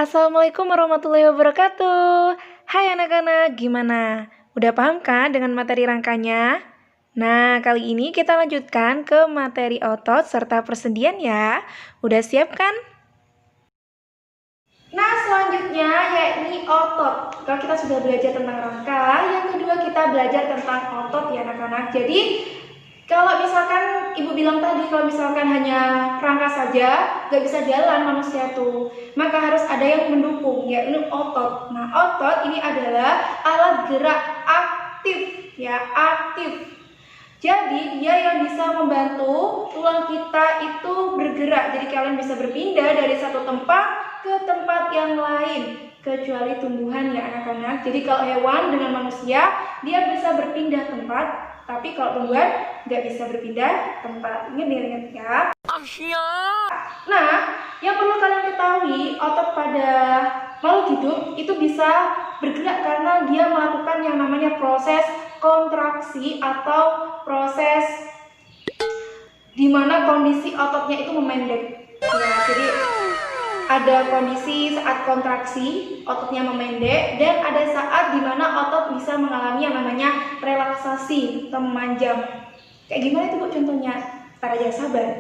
Assalamualaikum warahmatullahi wabarakatuh. Hai anak-anak, gimana? Udah paham kan dengan materi rangkanya? Nah, kali ini kita lanjutkan ke materi otot serta persendian ya. Udah siap kan? Nah, selanjutnya yakni otot. Kalau kita sudah belajar tentang rangka, yang kedua kita belajar tentang otot ya anak-anak. Jadi, kalau misalkan ibu bilang tadi, kalau misalkan hanya rangka saja, gak bisa jalan manusia tuh, maka harus ada yang mendukung, yakni otot. Nah, otot ini adalah alat gerak aktif, ya, aktif. Jadi, dia yang bisa membantu tulang kita itu bergerak. Jadi, kalian bisa berpindah dari satu tempat ke tempat yang lain, kecuali tumbuhan ya anak-anak. Jadi, kalau hewan dengan manusia, dia bisa berpindah tempat. Tapi kalau tumbuhan nggak bisa berpindah tempat. Ingat ya. Nah, yang perlu kalian ketahui, otot pada makhluk hidup itu bisa bergerak karena dia melakukan yang namanya proses kontraksi atau proses di mana kondisi ototnya itu memendek. Ya, jadi ada kondisi saat kontraksi ototnya memendek dan ada saat di mana otot bisa mengalami yang namanya relaksasi atau memanjang. Kayak gimana itu Bu contohnya? Ntar aja sabar.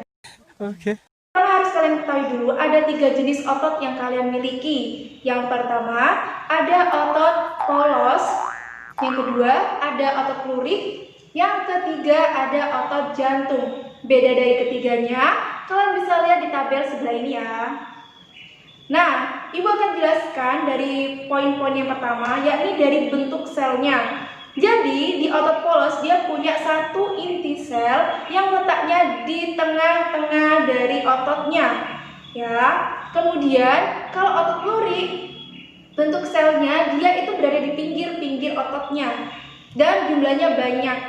Oke. Kalau harus kalian ketahui dulu, ada 3 jenis otot yang kalian miliki. Yang pertama, ada otot polos. Yang kedua, ada otot lurik. Yang ketiga, ada otot jantung. Beda dari ketiganya, kalian bisa lihat di tabel sebelah ini ya. Nah, Ibu akan jelaskan dari poin-poin yang pertama, yakni dari bentuk selnya. Jadi, di otot polos dia punya satu inti sel yang letaknya di tengah-tengah dari ototnya. Ya. Kemudian, kalau otot lurik, bentuk selnya dia itu berada di pinggir-pinggir ototnya dan jumlahnya banyak.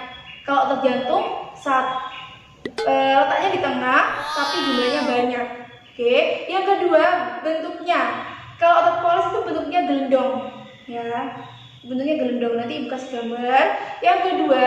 Kalau otot jantung letaknya di tengah, tapi jumlahnya banyak. Oke, yang kedua bentuknya. Kalau otot polos itu bentuknya gelendong, ya, bentuknya gelendong. Nanti Ibu kasih gambar. Yang kedua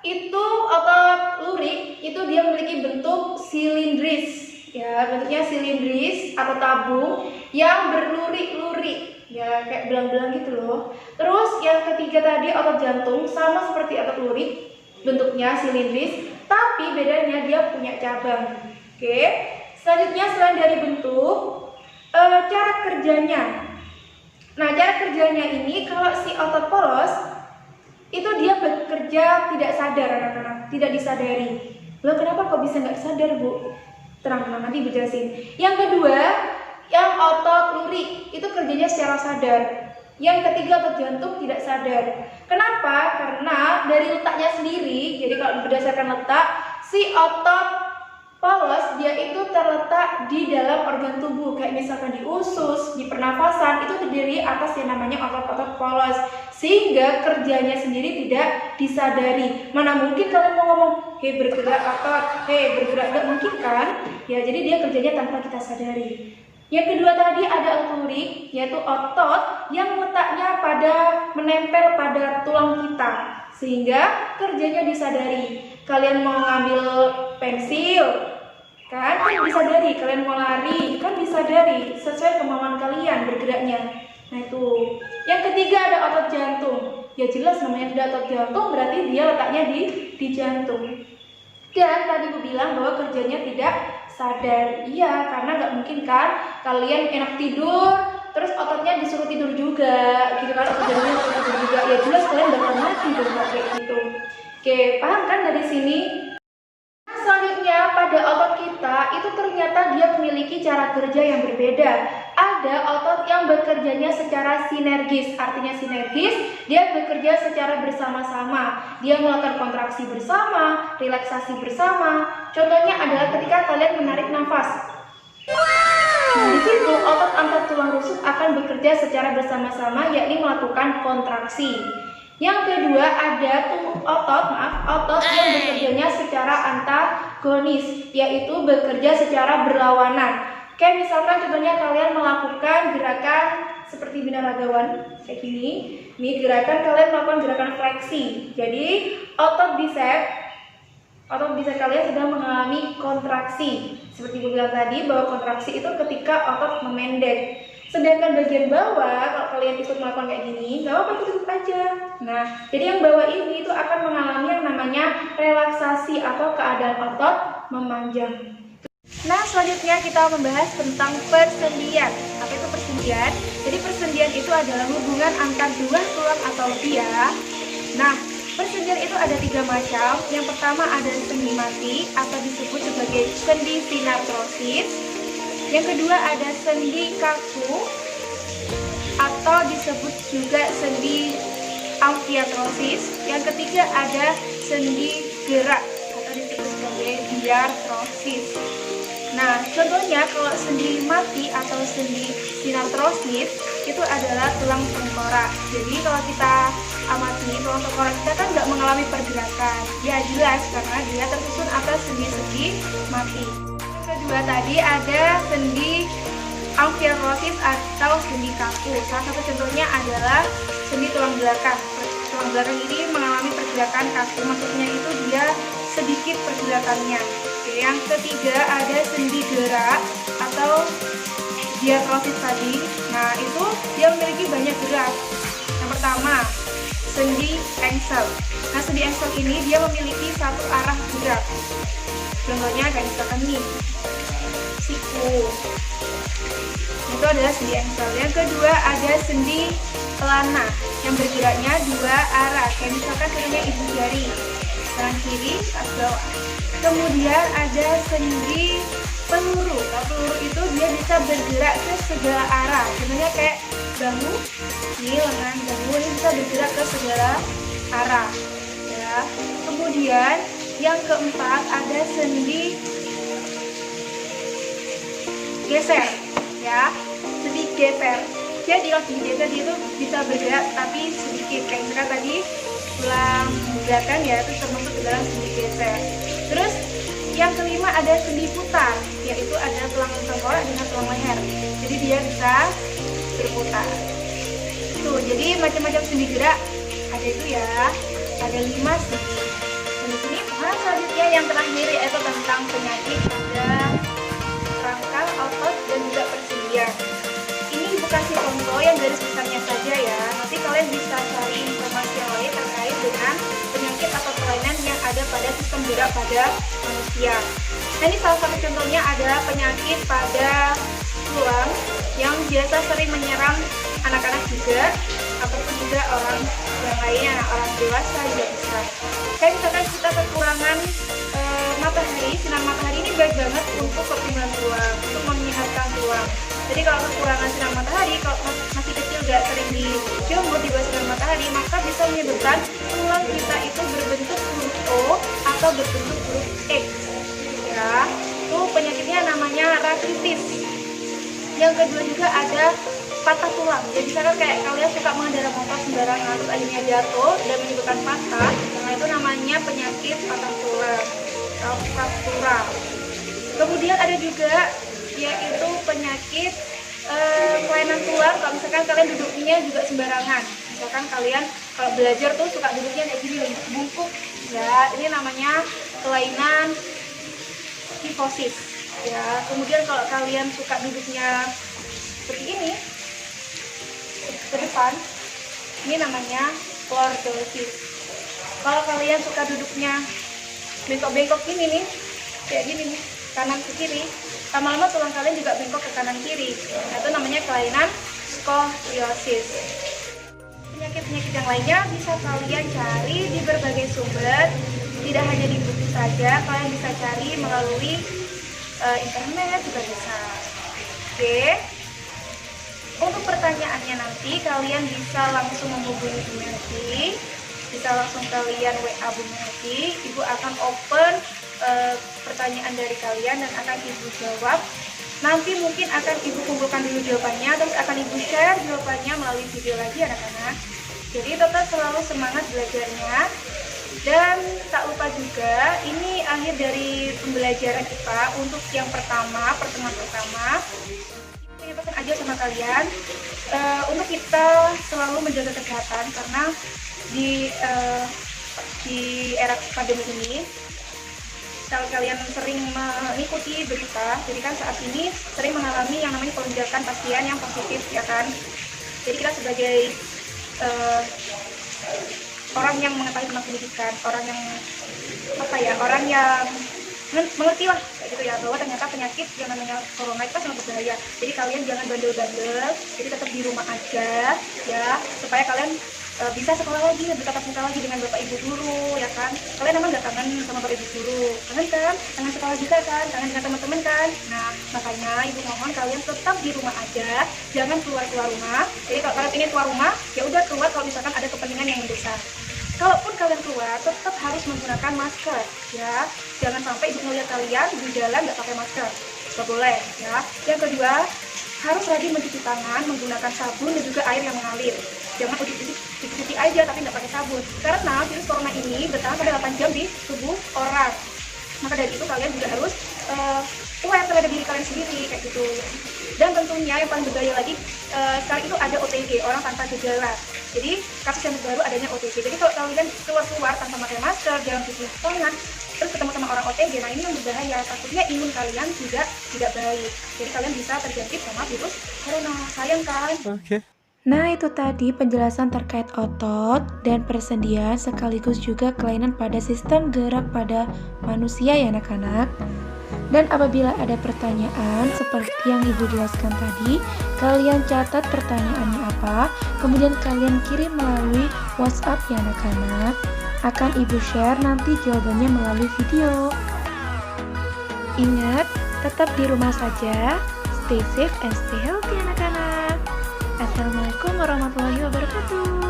itu otot lurik, itu dia memiliki bentuk silindris, ya, bentuknya silindris atau tabung yang berlurik-lurik, ya, kayak belang-belang gitu loh. Terus yang ketiga tadi otot jantung sama seperti otot lurik, bentuknya silindris, tapi bedanya dia punya cabang. Oke. Selanjutnya selain dari bentuk, cara kerjanya. Nah, cara kerjanya ini kalau si otot polos itu dia bekerja tidak sadar anak-anak, tidak disadari. Loh, kenapa kok bisa nggak sadar Bu? Tenang, nanti Ibu jelasin. Yang kedua, yang otot lurik itu kerjanya secara sadar. Yang ketiga otot jantung tidak sadar. Kenapa? Karena dari letaknya sendiri, jadi kalau berdasarkan letak, si otot polos dia itu terletak di dalam organ tubuh, kayak misalkan di usus, di pernafasan, itu terdiri atas yang namanya otot-otot polos, sehingga kerjanya sendiri tidak disadari. Mana mungkin kalian mau ngomong, hei bergerak otot, hei bergerak, gak mungkin kan? Ya, jadi dia kerjanya tanpa kita sadari. Yang kedua tadi ada otot lurik, yaitu otot yang letaknya menempel pada tulang kita, sehingga kerjanya disadari. Kalian mau ngambil pensil, kan disadari. Kalian mau lari, kan disadari, sesuai kemauan kalian bergeraknya. Nah itu. Yang ketiga ada otot jantung. Ya jelas namanya ada otot jantung, berarti dia letaknya di jantung. Dan tadi Ibu bilang bahwa kerjanya tidak sadar. Iya, karena nggak mungkin kan kalian enak tidur, terus ototnya disuruh tidur juga, gitu kan, otot jantungnya disuruh tidur juga. Ya jelas kalian bakal mati dong kayak gitu. Oke, paham kan dari sini? Nah, selanjutnya pada otot kita itu ternyata dia memiliki cara kerja yang berbeda. Ada otot yang bekerjanya secara sinergis. Artinya sinergis, dia bekerja secara bersama-sama. Dia melakukan kontraksi bersama, relaksasi bersama. Contohnya adalah ketika kalian menarik nafas. Nah, di situ otot angkat tulang rusuk akan bekerja secara bersama-sama, yakni melakukan kontraksi. Yang kedua ada otot yang bekerjanya secara antagonis, yaitu bekerja secara berlawanan. Kayak misalkan contohnya kalian melakukan gerakan seperti binaragawan kayak gini. Ini gerakan kalian melakukan gerakan fleksi. Jadi otot bicep kalian sedang mengalami kontraksi. Seperti Ibu bilang tadi bahwa kontraksi itu ketika otot memendek. Sedangkan bagian bawah, kalau kalian ikut melakukan kayak gini, nggak apa-apa, tutup aja. Nah, jadi yang bawah ini itu akan mengalami yang namanya relaksasi atau keadaan otot memanjang. Nah, selanjutnya kita membahas tentang persendian. Apa itu persendian? Jadi persendian itu adalah hubungan antar dua tulang atau dia. Nah, persendian itu ada 3 macam. Yang pertama ada sendi mati atau disebut sebagai sendi sinartrosis. Yang kedua ada sendi kaku atau disebut juga sendi amfiatrosis. Yang ketiga ada sendi gerak atau disebut sebagai diartrosis. Nah, contohnya kalau sendi mati atau sendi sinartrosis itu adalah tulang tengkorak. Jadi kalau kita amati tulang tengkorak kita kan nggak mengalami pergerakan. Ya jelas karena dia tersusun atas sendi-sendi mati. Kedua tadi ada sendi amfiatrosis atau sendi kaku. Salah satu contohnya adalah sendi tulang belakang. Tulang belakang ini mengalami pergerakan kaku, maksudnya itu dia sedikit pergerakannya. Oke, yang ketiga ada sendi gerak atau diartrosis tadi. Nah, itu dia memiliki banyak gerak. Yang pertama, sendi engsel. Nah, sendi engsel ini dia memiliki satu arah gerak. Contohnya kayak misalkan nih, siku. Itu adalah sendi engsel. Yang kedua ada sendi pelana yang bergeraknya dua arah. Kayak misalkan contohnya ibu jari, kanan kiri, atas bawah. Kemudian ada sendi peluru. Nah, peluru itu dia bisa bergerak ke segala arah. Contohnya kayak bahu, ini lengan bahu ini bisa bergerak ke segala arah. Ya. Kemudian yang keempat ada sendi geser, ya, sendi geser. Jadi kalau sendi geser dia itu bisa bergerak tapi sedikit. Kayak misalkan tadi tulang belakang ya itu termasuk ke dalam sendi geser. Terus yang kelima ada sendi putar, yaitu ada tulang tengkorak dengan tulang leher. Jadi dia bisa berputar. Tuh, jadi macam-macam sendi gerak ada itu ya. Ada 5 sendi. Dan di sini selanjutnya yang terakhir yaitu tentang penyakit pada rangkal, otot, dan juga persendian. Ini bukan si contoh yang garis besarnya saja ya. Nanti kalian bisa cari informasi yang lain terkait dengan penyakit atau kelainan yang ada pada sistem gerak pada manusia. Nah, ini salah satu contohnya adalah penyakit pada tulang yang biasa sering menyerang anak-anak juga, ataupun juga orang yang lainnya, orang dewasa juga bisa. Kayak misalkan kita kekurangan matahari, sinar matahari ini baik banget untuk pertumbuhan tulang, untuk menyehatkan tulang. Jadi kalau kekurangan sinar matahari, kalau masih kecil gak sering dijemur di bawah sinar matahari, maka bisa menyebabkan tulang kita itu berbentuk huruf O atau berbentuk huruf X. Ya, itu penyakitnya namanya rakitis. Yang kedua juga ada patah tulang. Jadi misalkan kayak kalian suka mengendarai motor sembarangan terus akhirnya jatuh dan menyebabkan patah, nah itu namanya penyakit patah tulang atau fraktura. Kemudian ada juga yaitu penyakit kelainan tulang. Kalau misalkan kalian duduknya juga sembarangan, misalkan kalian kalau belajar tuh suka duduknya kayak gini bungkuk, ya ini namanya kelainan kifosis. Ya, kemudian kalau kalian suka duduknya seperti ini ke depan, ini namanya lordosis. Kalau kalian suka duduknya bengkok-bengkok ini nih, kayak gini nih, kanan ke kiri, lama-lama tulang kalian juga bengkok ke kanan kiri. Nah, itu namanya kelainan skoliosis. Penyakit-penyakit yang lainnya bisa kalian cari di berbagai sumber, tidak hanya di buku saja, kalian bisa cari melalui internet juga bisa. Oke. Untuk pertanyaannya nanti kalian bisa langsung menghubungi Bu Melty, bisa langsung kalian WA Bu Melty. Ibu akan open pertanyaan dari kalian dan akan Ibu jawab. Nanti mungkin akan Ibu kumpulkan dulu jawabannya, terus akan Ibu share jawabannya melalui video lagi anak-anak. Jadi tetap selalu semangat belajarnya. Dan tak lupa juga, ini akhir dari pembelajaran IPA untuk yang pertama, pertemuan pertama. Saya pesan aja sama kalian, untuk kita selalu menjaga kesehatan karena di era pandemi ini kalau kalian sering mengikuti berita, jadi kan saat ini sering mengalami yang namanya pelonjakan pasien yang positif, ya kan. Jadi kita sebagai orang yang mengetahui tentang pendidikan, orang yang orang yang mengerti lah kayak gitu ya, bahwa ternyata penyakit yang namanya corona itu kan sangat berbahaya. Jadi kalian jangan bandel-bandel, jadi tetap di rumah aja ya, supaya kalian bisa sekolah lagi, bertatap muka lagi dengan bapak ibu guru, ya kan. Kalian emang gak kangen sama bapak ibu guru? Kangen kan? Kangen sekolah juga kan? Kangen dengan teman-teman kan? Nah, makanya ibu mohon kalian tetap di rumah aja, jangan keluar rumah. Jadi kalau kalian ingin keluar rumah, ya udah keluar kalau misalkan ada kepentingan yang mendesak. Kalaupun kalian keluar, tetap harus menggunakan masker, ya. Jangan sampai ibu melihat kalian di jalan nggak pakai masker, nggak boleh, ya. Yang kedua, harus rajin mencuci tangan menggunakan sabun dan juga air yang mengalir. Jangan cuci aja tapi nggak pakai sabun, karena virus corona ini bertahan sampai 8 jam di tubuh orang. Maka dari itu kalian juga harus aware terhadap diri kalian sendiri, kayak gitu. Dan tentunya yang paling berbahaya lagi, sekarang itu ada OTG, orang tanpa gejala. Jadi kasus yang baru adanya OTG. Jadi kalau kalian keluar tanpa pakai masker, jangan cuci tangan, terus ketemu sama orang OTG, nah ini yang berbahaya. Takutnya imun kalian juga tidak baik. Jadi kalian bisa terjangkit sama virus corona. Sayang kan? Oke. Nah, itu tadi penjelasan terkait otot dan persendian sekaligus juga kelainan pada sistem gerak pada manusia ya anak-anak. Dan apabila ada pertanyaan seperti yang Ibu jelaskan tadi, kalian catat pertanyaannya apa, kemudian kalian kirim melalui WhatsApp ya anak-anak. Akan Ibu share nanti jawabannya melalui video. Ingat, tetap di rumah saja, stay safe and stay healthy anak-anak. Assalamualaikum warahmatullahi wabarakatuh.